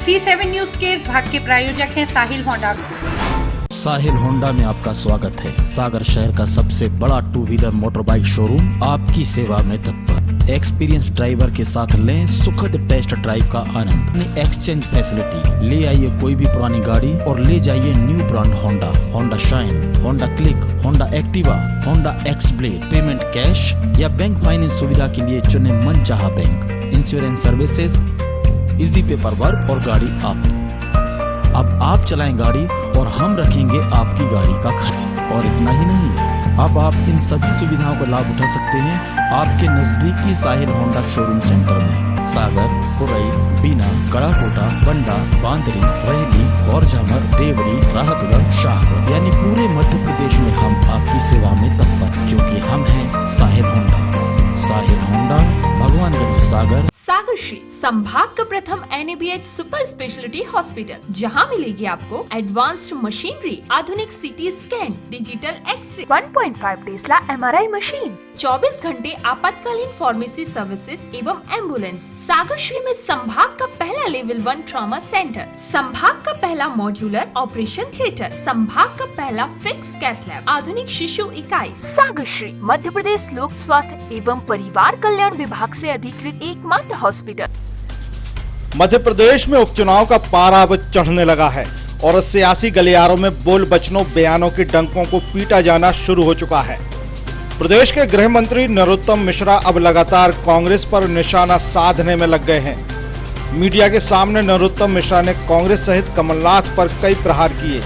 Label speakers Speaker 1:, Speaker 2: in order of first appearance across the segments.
Speaker 1: C7 news के इस भाग के प्रायोजक हैं साहिल होंडा।
Speaker 2: साहिल होंडा में आपका स्वागत है। सागर शहर का सबसे बड़ा 2 व्हीलर मोटरबाइक शोरूम आपकी सेवा में तत्पर। एक्सपीरियंस ड्राइवर के साथ लें सुखद टेस्ट ड्राइव का आनंद। अपनी एक्सचेंज फैसिलिटी, ले आइए कोई भी पुरानी गाड़ी और ले जाइए new brand Honda, Honda shine, Honda click, Honda Activa, Honda x blade. Payment cash या बैंक फाइनेंस सुविधा के लिए चुने मनचाहा bank. Insurance services, easy paper work और गाड़ी आप। अब आप चलाएं गाड़ी और हम रखेंगे आपकी गाड़ी का ख्याल। और इतना ही नहीं, अब आप इन सभी सुविधाओं का लाभ उठा सकते हैं आपके नजदीकी साहिल होंडा शोरूम सेंटर में। सागर, कुरई, बीना, कड़ाकोटा, बंडा, बांदरी, रहली, गौरझामर, देवरी, राहतगढ़, शाहगढ़ यानी पूरे मध्य प्रदेश में हम आपकी सेवा में तत्पर, क्योंकि हम हैं साहिल होंडा। साहिल होंडा, भगवानगंज, सागर।
Speaker 3: सागर श्री संभाग का प्रथम NABH सुपर स्पेशलिटी हॉस्पिटल, जहां मिलेगी आपको एडवांस्ड मशीनरी, आधुनिक CT scan, digital x-ray, 1.5 tesla MRI machine, 24 घंटे आपातकालीन फार्मेसी सर्विसेज एवं एम्बुलेंस। सागर श्री में संभाग का पहला लेवल 1 ट्रॉमा सेंटर, संभाग का पहला मॉड्यूलर ऑपरेशन थिएटर, संभाग का पहला फिक्स कैथ लैब, आधुनिक शिशु इकाई। सागर श्री मध्य प्रदेश लोक स्वास्थ्य एवं परिवार कल्याण विभाग से अधिकृत एकमात्र हॉस्पिटल।
Speaker 4: मध्य प्रदेश में उपचुनाव का पारा अब चढ़ने लगा है और सियासी गलियारों में बोल बचनों बयानों के डंकों को पीटा जाना शुरू हो चुका है। प्रदेश के गृह मंत्री नरोत्तम मिश्रा अब लगातार कांग्रेस पर निशाना साधने में लग गए हैं। मीडिया के सामने नरोत्तम मिश्रा ने कांग्रेस सहित कमलनाथ पर कई प्रहार किए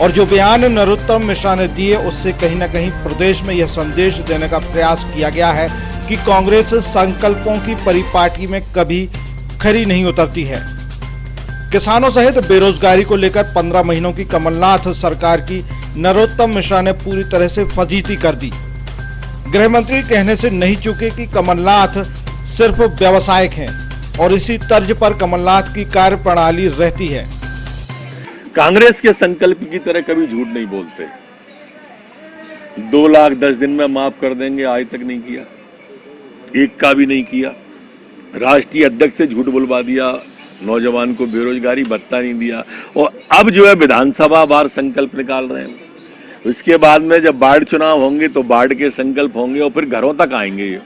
Speaker 4: और जो बयान नरोत्तम मिश्रा ने दिए उससे कहीं न कहीं प्रदेश में यह संदेश देने का प्रयास किया गया है कि कांग्रेस संकल्पों की परिपाटी में कभी खरी नहीं उतरती है। किसानों सहित बेरोजगारी को लेकर 15 महीनों की कमलनाथ सरकार की नरोत्तम मिश्रा ने पूरी तरह से फजीती कर दी। गृह मंत्री कहने से नहीं चूके कि कमलनाथ सिर्फ व्यवसायिक हैं और इसी तर्ज पर कमलनाथ की कार्य प्रणाली रहती है।
Speaker 5: कांग्रेस के संकल्प की तरह कभी झूठ नहीं बोलते। 2 लाख 10 दिन में माफ कर देंगे, आज तक नहीं किया, एक का भी नहीं किया। राष्ट्रीय अध्यक्ष से झूठ बुलवा दिया, नौजवान को बेरोजगारी भत्ता नहीं दिया और अब जो है विधानसभा बार संकल्प निकाल रहे हैं। इसके बाद में जब वार्ड चुनाव होंगे तो वार्ड के संकल्प होंगे और फिर घरों तक आएंगे। ये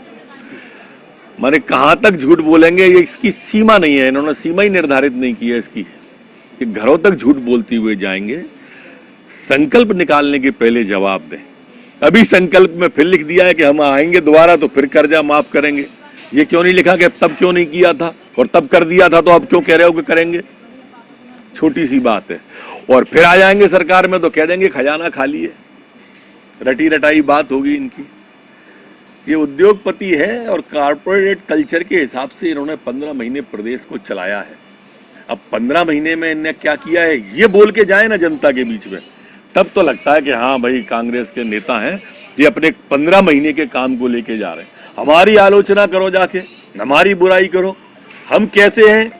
Speaker 5: माने कहां तक झूठ बोलेंगे, ये इसकी सीमा नहीं है, इन्होंने सीमा ही निर्धारित नहीं की है इसकी, कि घरों तक झूठ बोलते हुए जाएंगे। संकल्प निकालने के पहले जवाब दें। अभी संकल्प में फिर लिख दिया है कि हम आएंगे दोबारा तो फिर कर्जा माफ करेंगे। ये क्यों नहीं लिखा कि तब क्यों नहीं किया था और तब कर दिया था तो अब क्यों कह रहे हो कि करेंगे? छोटी सी बात है। और फिर आ जाएंगे सरकार में तो कह देंगे खजाना खाली है। रटी रटाई बात होगी इनकी। ये उद्योगपति है और कारपोरेट कल्चर के हिसाब से इन्होंने 15 महीने प्रदेश को चलाया है। अब 15 महीने में इन्हें क्या किया है ये बोल के जाए ना जनता के बीच में, तब तो लगता है कि हाँ भाई कांग्रेस के नेता हैं, ये अपने 15 महीने के काम को लेके जा रहे हैं। हमारी आलोचना करो जाके, हमारी बुराई करो, हम कैसे हैं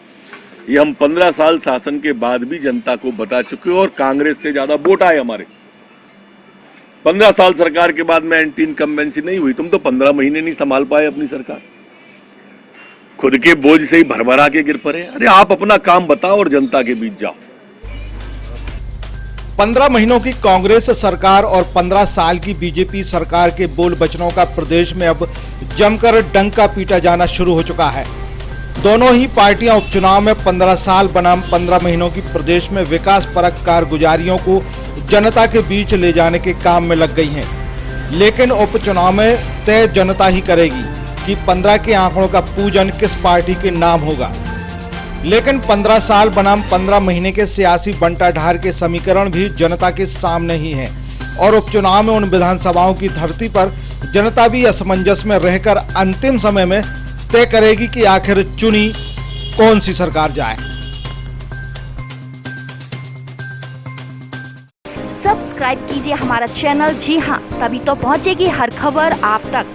Speaker 5: ये हम 15 साल शासन के बाद भी जनता को बता चुके और कांग्रेस से ज्यादा वोट आए हमारे। 15 साल सरकार के बाद में एंटी इनकम्बेंसी नहीं हुई। तुम तो 15 महीने नहीं संभाल पाए अपनी सरकार, खुद के बोझ से ही भरभरा के गिर पड़े। अरे आप अपना काम बताओ और जनता के बीच जाओ।
Speaker 4: 15 महीनों की कांग्रेस सरकार और 15 साल की बीजेपी सरकार के बोल बचनों का प्रदेश में अब जमकर डंका पीटा जाना शुरू हो चुका है। दोनों ही पार्टियां उपचुनाव में 15 साल बनाम 15 महीनों की प्रदेश में विकास परक कारगुजारियों को जनता के बीच ले जाने के काम में लग गई हैं। लेकिन उपचुनाव में तय जनता ही करेगी कि 15 के आंकड़ों का पूजन किस पार्टी के नाम होगा। लेकिन 15 साल बनाम 15 महीने के सियासी बंटाढार के समीकरण भी जनता के सामने ही हैं और उपचुनाव में उन विधानसभाओं की धरती पर जनता भी असमंजस में रहकर अंतिम समय में तय करेगी कि आखिर चुनी कौन सी सरकार जाए।
Speaker 6: सब्सक्राइब कीजिए हमारा चैनल। जी हां, तभी तो पहुंचेगी हर खबर आप तक।